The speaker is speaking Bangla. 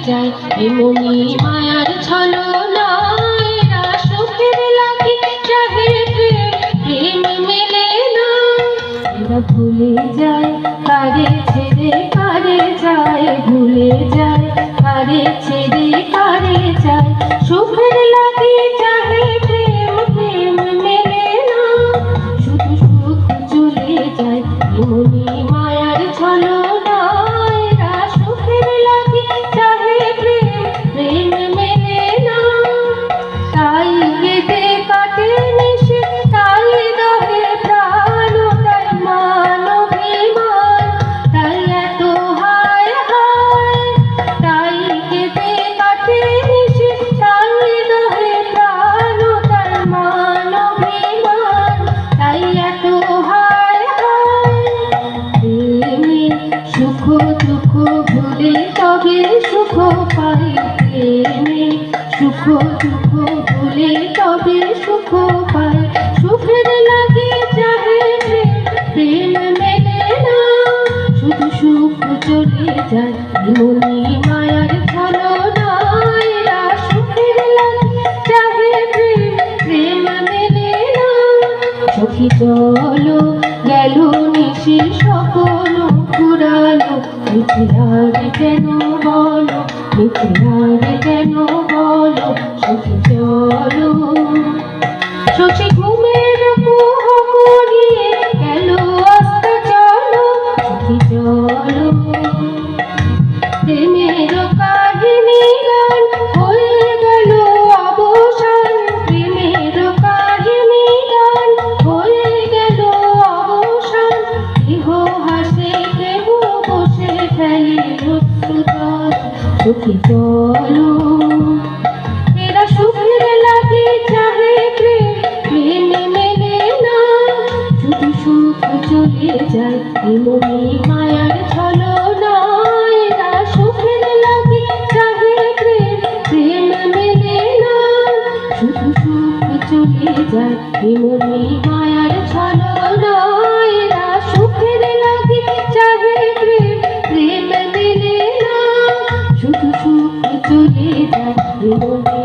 যায় এমনি মায়ার ছলনায় এরা সুখের লাগি চাহে প্রেম প্রেম মেলে না এরা ভুলে যায় কারে ছেড়ে কারে যায় ভুলে যায় কারে ছেড়ে কারে যায় সুখের লাগি চাহে প্রেম প্রেম মেলে না শুধু সুখ চলে যায় এমনি মায়ার ছলনায় এরা সুখের লাগি চাহে প্রেম প্রেম মেলে না তাই কেঁদে কাটে নিশে তাই দহে প্রাণ তাই মান অভিমান তাই এত হায় হায় তাই কেঁদে কাটে নিশে তাই দহে প্রাণ তাই মান অভিমান তাই এত হায় হায় প্রেমে সুখ দুঃখ ভুলে তবে সুখ পাই প্রেমে সুখ দুঃখ ভুলে তবে সুখ পাই সুখের লাগে চাহে প্রেম প্রেম মেলে না শুধু সুখ চলে যায় এমনি মায়ার ছলনায় এরা সুখের লাগে চাহে প্রেম প্রেম মেলে না সখী চলো গেল নিশি স্বপ্ন ফুরালো মিথিলার কেন বলো মিথিলার কেন বলো সখী চলো শশী ঘুমের কুহ করিয়ে গেল অস্ত চলো সখী চলো প্রেমের কাহিনী গান হয়ে গেল অবসান প্রেমের কাহিনী গান হয়ে গেল অবসান কেহ হাসে কেহ বসে ফেলে অশ্রুজল সখী চলো এরা সুখের লাগে চাহে প্রেম প্রেম মেলে না শুধু সুখ চলে যায় এমনি মায়ার ছলনায় এরা সুখের লাগে চাহে প্রেম প্রেম মেলে না শুধু সুখ চলে যায় এমনি মায়ার ছলনায় এরা সুখের লাগে চাহে প্রেম প্রেম মেলে না শুধু সুখ চলে যায় এমনি